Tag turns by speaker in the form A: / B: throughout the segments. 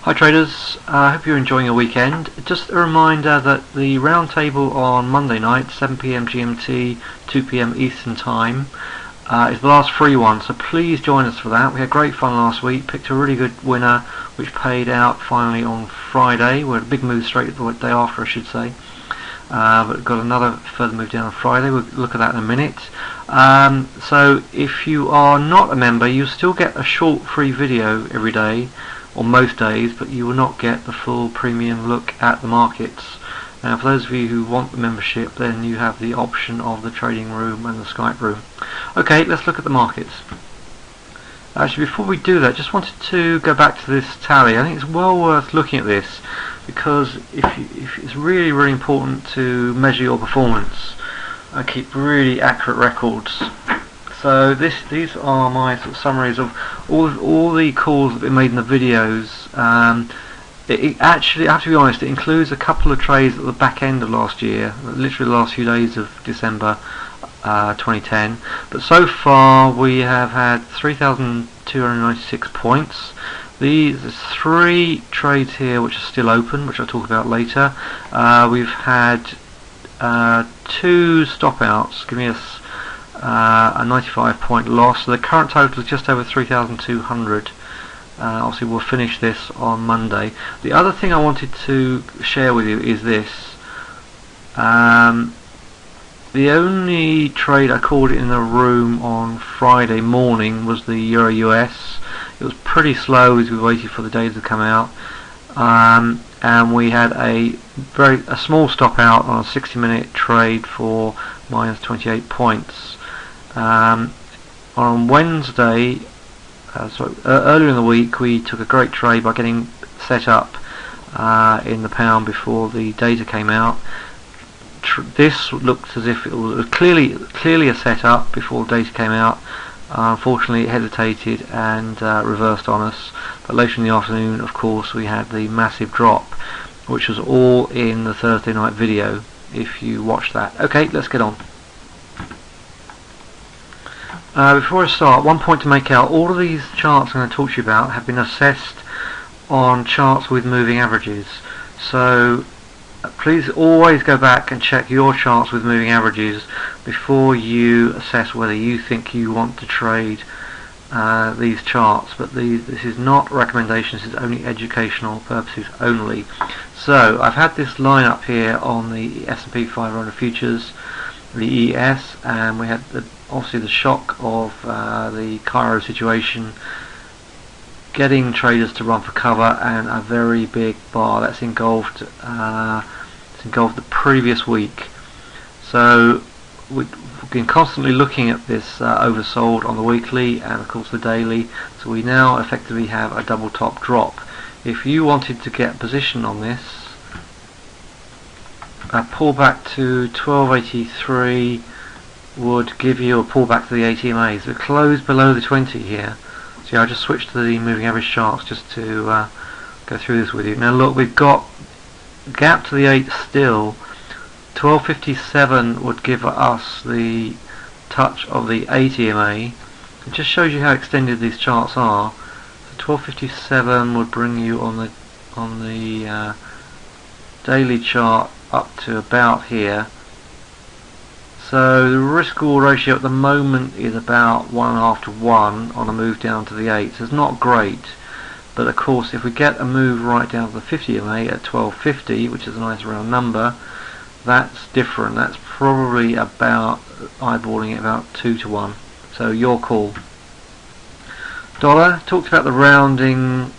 A: Hi traders, I hope you're enjoying your weekend. Just a reminder that the roundtable on Monday night, 7 PM GMT, 2 PM Eastern Time, is the last free one, so please join us for that. We had great fun last week, picked a really good winner which paid out finally on Friday. We had a big move straight the day after, I should say. But got another further move down on Friday. We'll look at that in a minute. So if you are not a member, you still get a short free video every day, or most days, but you will not get the full premium look at the markets. Now for those of you who want the membership, then you have the option of the trading room and the Skype room. Okay, let's look at the markets. Actually, before we do that, just wanted to go back to this tally. I think it's well worth looking at this, because if it's really important to measure your performance and keep really accurate records. So these are my sort of summaries of all the calls that have been made in the videos. It actually, I have to be honest, it includes a couple of trades at the back end of last year, literally the last few days of December 2010. But so far we have had 3,296 points. There's 3 trades here which are still open, which I'll talk about later. We've had 2 stop outs giving us a 95 point loss, so the current total is just over 3,200. Obviously we'll finish this on Monday. The other thing I wanted to share with you is this. The only trade I called in the room on Friday morning was the Euro US. It was pretty slow as we waited for the data to come out, and we had a small stop out on a 60-minute trade for minus 28 points. On Wednesday, earlier in the week, we took a great trade by getting set up in the pound before the data came out. This looked as if it was clearly a setup before the data came out. Unfortunately, it hesitated and reversed on us. But later in the afternoon, of course, we had the massive drop, which was all in the Thursday night video, if you watched that. Okay, let's get on. Before I start, one point to make out: all of these charts I'm going to talk to you about have been assessed on charts with moving averages. So please always go back and check your charts with moving averages before you assess whether you think you want to trade these charts. But this is not recommendations, this is only educational purposes only. So I've had this line up here on the S&P 500 futures, the ES, and we had obviously the shock of the Cairo situation getting traders to run for cover, and a very big bar that's engulfed the previous week. So we've been constantly looking at this oversold on the weekly and of course the daily, so we now effectively have a double top drop. If you wanted to get position on this, a pullback to 1283 would give you a pullback to the ATMAs. It closed below the 20 here. So I just switched to the moving average charts just to go through this with you. Now look, we've got gap to the 8 still. 1257 would give us the touch of the ATMA. It just shows you how extended these charts are. So 1257 would bring you on the daily chart up to about here. So the risk-reward ratio at the moment is about 1.5 to 1 on a move down to the 8. So it's not great, but of course if we get a move right down to the 50 MA at 1250, which is a nice round number, that's different. That's probably about eyeballing it about 2 to 1. So your call. Dollar, talked about the rounding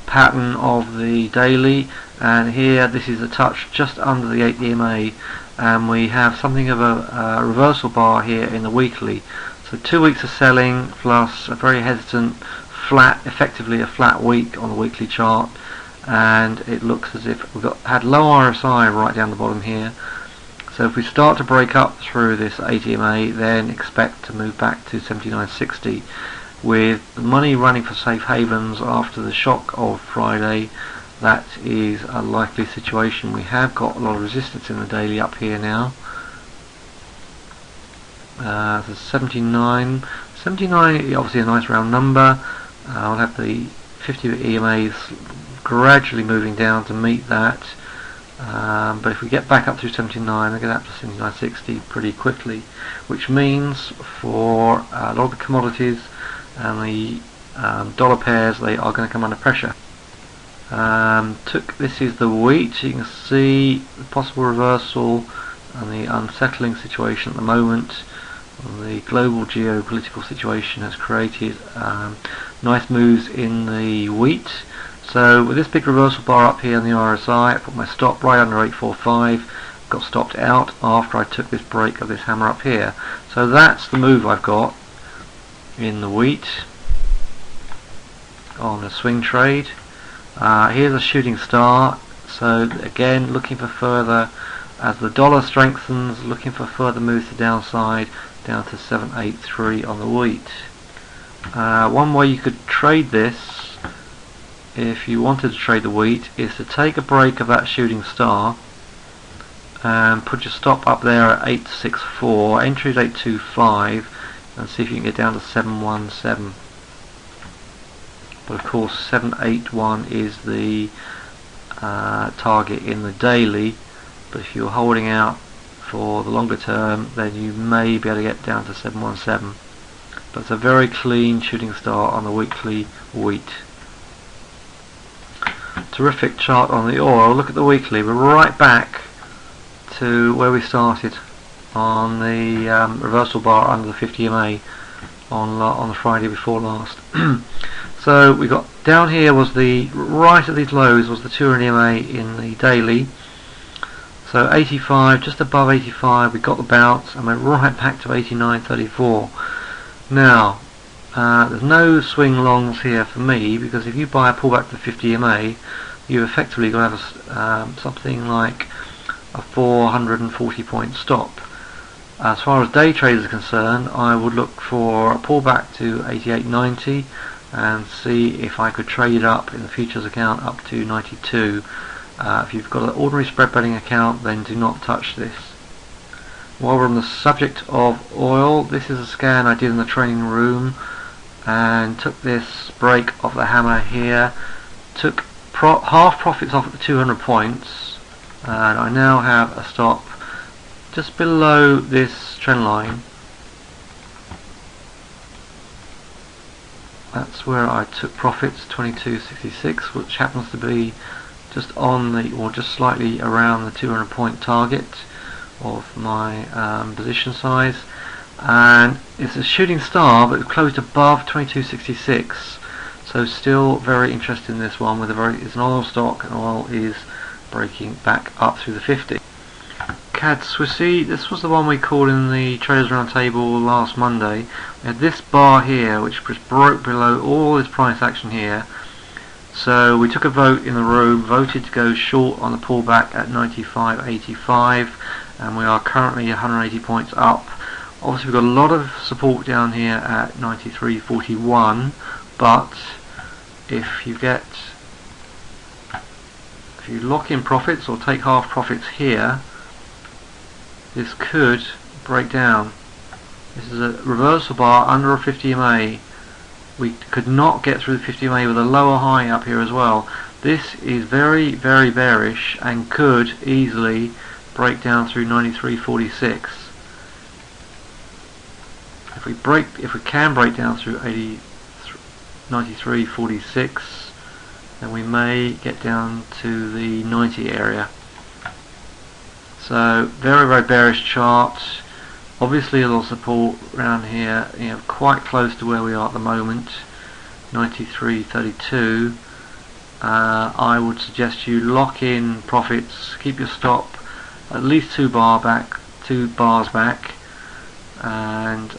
A: pattern of the daily, and here this is a touch just under the 8 EMA, and we have something of a reversal bar here in the weekly. So 2 weeks of selling plus a very hesitant flat, effectively a flat week on the weekly chart, and it looks as if we've had low RSI right down the bottom here. So if we start to break up through this 8 EMA, then expect to move back to 79.60. With the money running for safe havens after the shock of Friday, that is a likely situation. We have got a lot of resistance in the daily up here now. So 79 is obviously a nice round number. I'll have the 50 EMA is gradually moving down to meet that. But if we get back up through 79, we get up to 79.60 pretty quickly, which means for a lot of the commodities and the dollar pairs, they are going to come under pressure. This is the wheat. You can see the possible reversal and the unsettling situation at the moment. The global geopolitical situation has created nice moves in the wheat. So with this big reversal bar up here in the RSI, I put my stop right under 845, got stopped out after I took this break of this hammer up here. So that's the move I've got in the wheat on a swing trade. Here's a shooting star, so again looking for further, as the dollar strengthens, looking for further moves to downside down to 783 on the wheat. One way you could trade this, if you wanted to trade the wheat, is to take a break of that shooting star and put your stop up there at 864, entry is 825, and see if you can get down to 717. But of course 781 is the target in the daily, but if you're holding out for the longer term, then you may be able to get down to 717. But it's a very clean shooting star on the weekly wheat. Terrific chart on the oil. Look at the weekly. We're right back to where we started on the reversal bar under the 50 EMA on the Friday before last. So we got down here was the right at these lows was the 200 EMA in the daily. So 85, just above 85, we got the bounce and went right back to 89.34. Now there's no swing longs here for me, because if you buy a pullback to 50 EMA, you've effectively got to have something like a 440 point stop. As far as day traders are concerned, I would look for a pullback to 88.90 and see if I could trade it up in the futures account up to 92. If you've got an ordinary spread betting account, then do not touch this. While we're on the subject of oil, this is a scan I did in the training room and took this break of the hammer here, took half profits off at the 200 points, and I now have a stop just below this trend line. That's where I took profits, 22.66, which happens to be just on the, or just slightly around the 200 point target of my position size, and it's a shooting star but it closed above 22.66, so still very interested in this one. With it's an oil stock, and oil is breaking back up through the 50. CAD Swissy, this was the one we called in the Traders Roundtable last Monday. We had this bar here which was broke below all this price action here. So we took a vote in the room, voted to go short on the pullback at 95.85, and we are currently 180 points up. Obviously we've got a lot of support down here at 93.41, but if you lock in profits or take half profits here, this could break down. This is a reversal bar under a 50 EMA. We could not get through the 50 EMA with a lower high up here as well. This is very, very bearish and could easily break down through 93.46. If we can break down through 93.46, then we may get down to the 90 area. So very, very bearish chart. Obviously a little support around here, quite close to where we are at the moment, 93.32. I would suggest you lock in profits, keep your stop at least 2 bars back, and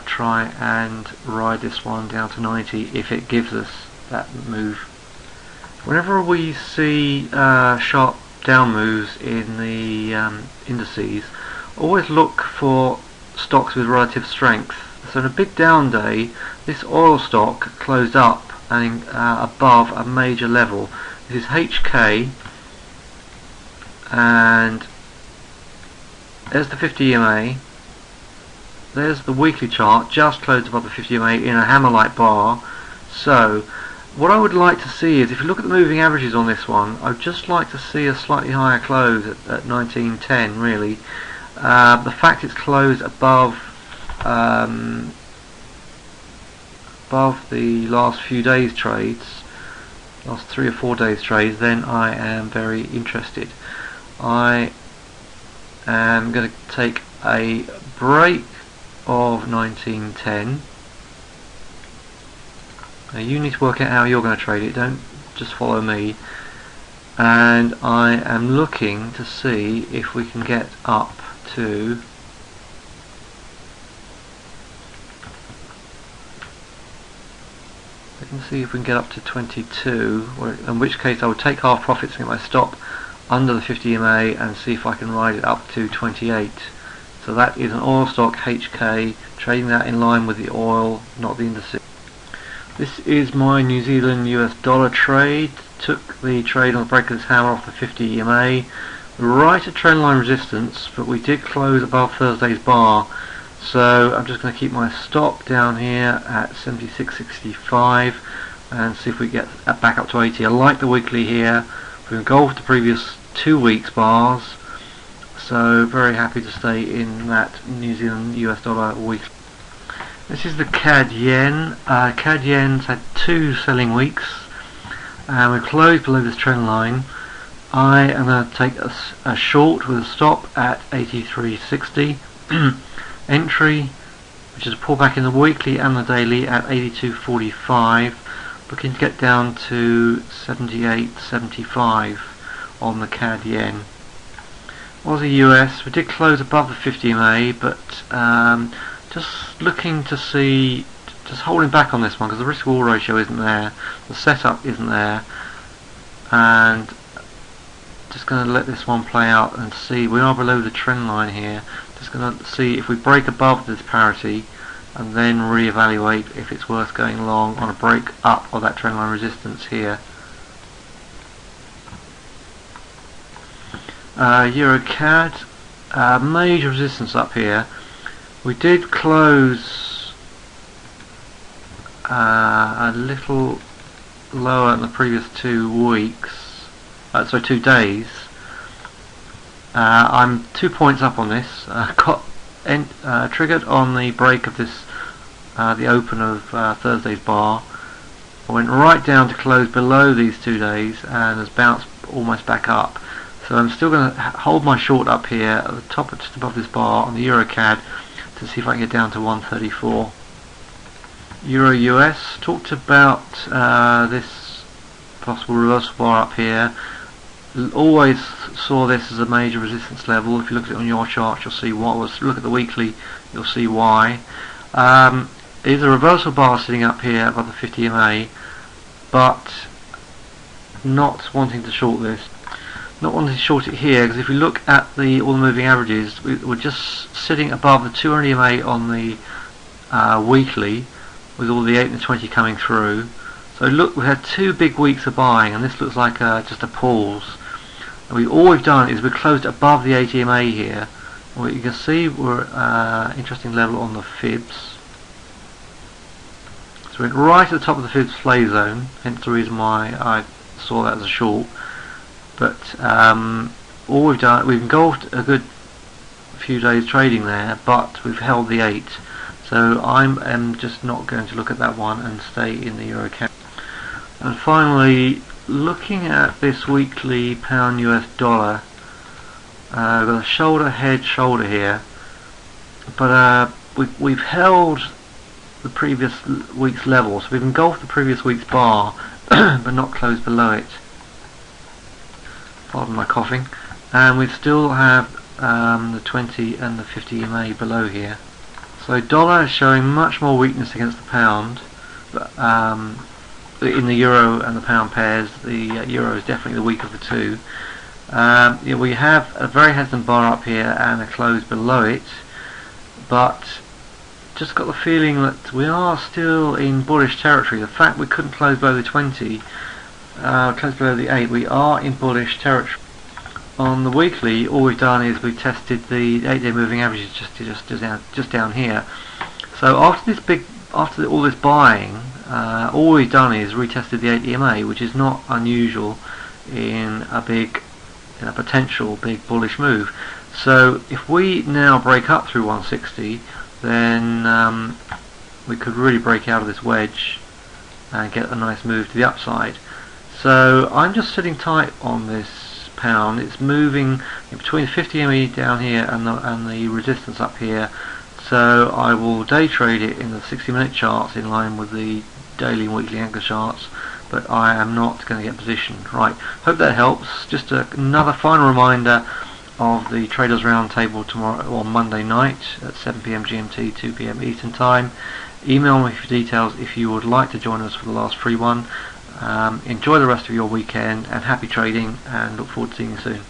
A: try and ride this one down to 90 if it gives us that move. Whenever we see sharp down moves in the indices, always look for stocks with relative strength. So in a big down day, this oil stock closed up and above a major level. This is HK, and there's the 50 EMA. There's the weekly chart, just closed above the 50 EMA in a hammer-like bar. So what I would like to see is, if you look at the moving averages on this one, I'd just like to see a slightly higher close at 1910 really. The fact it's closed above the last few days trades, last 3 or 4 days trades, then I am very interested. I am going to take a break of 1910. Now you need to work out how you're going to trade it, don't just follow me. And I am looking to see if we can get up to see if we can get up to 22, in which case I would take half profits and get my stop under the 50 EMA and see if I can ride it up to 28. So that is an oil stock HK, trading that in line with the oil, not the indices. This is my New Zealand US dollar trade. Took the trade on the break of this hammer off the 50 EMA, right at trendline resistance, but we did close above Thursday's bar. So I'm just going to keep my stop down here at 76.65 and see if we get back up to 80. I like the weekly here. We've engulfed the previous 2 weeks bars, so very happy to stay in that New Zealand US dollar weekly. This is the CAD yen. CAD yen's had 2 selling weeks and we've closed below this trend line. I am going to take a short with a stop at 83.60. Entry, which is a pullback in the weekly and the daily, at 82.45, looking to get down to 78.75 on the CAD yen. Aussie US, we did close above the 50 MA, but just looking to see, just holding back on this one because the risk reward ratio isn't there, the setup isn't there, and just going to let this one play out and see. We are below the trend line here. Just going to see if we break above this parity and then re-evaluate if it's worth going long on a break up of that trendline resistance here. Euro CAD, major resistance up here. We did close a little lower in the previous 2 weeks, sorry, 2 days. I'm 2 points up on this. Got triggered on the break of this, the open of Thursday's bar. I went right down to close below these 2 days and has bounced almost back up. So I'm still going to hold my short up here at the top, just above this bar on the Euro CAD, to see if I can get down to 134. Euro US, talked about this possible reversal bar up here. Always saw this as a major resistance level. If you look at it on your chart, you'll see what was. Look at the weekly, you'll see why. Is a reversal bar sitting up here above the 50 MA, but not wanting to short this. Not wanting to short it here, because if you look at all the moving averages, we're just sitting above the 200 MA on the weekly, with all the 8 and the 20 coming through. So look, we had 2 big weeks of buying, and this looks like just a pause. And all we've done is we've closed above the 80 MA here. Well, you can see we're interesting level on the fibs. So we went right at the top of the fibs play zone, hence the reason why I saw that as a short. But all we've done, we've engulfed a good few days trading there, but we've held the 8. So I'm just not going to look at that one and stay in the Euro CAD. And finally, looking at this weekly pound US dollar, we've got a shoulder, head, shoulder here, but we've held the previous week's level, so we've engulfed the previous week's bar, but not closed below it. Pardon my coughing. And we still have the 20 and the 50 EMA below here. So dollar is showing much more weakness against the pound, but in the euro and the pound pairs. The euro is definitely the weaker of the two. Yeah, we have a very hesitant bar up here and a close below it, but just got the feeling that we are still in bullish territory. The fact we couldn't close below the 20, close below the 8, we are in bullish territory. On the weekly, all we've done is we've tested the 8-day moving averages just down here. So after all this buying, all we've done is retested the 8 EMA, which is not unusual in a potential big bullish move. So if we now break up through 160, then we could really break out of this wedge and get a nice move to the upside. So I'm just sitting tight on this pound. It's moving in between 50 ME down here and the resistance up here. So I will day trade it in the 60-minute charts in line with the daily and weekly anchor charts, but I am not going to get positioned. Right, hope that helps. Just another final reminder of the Traders Roundtable tomorrow or Monday night at 7 PM GMT, 2 PM Eastern Time. Email me for details if you would like to join us for the last free one. Enjoy the rest of your weekend and happy trading, and look forward to seeing you soon.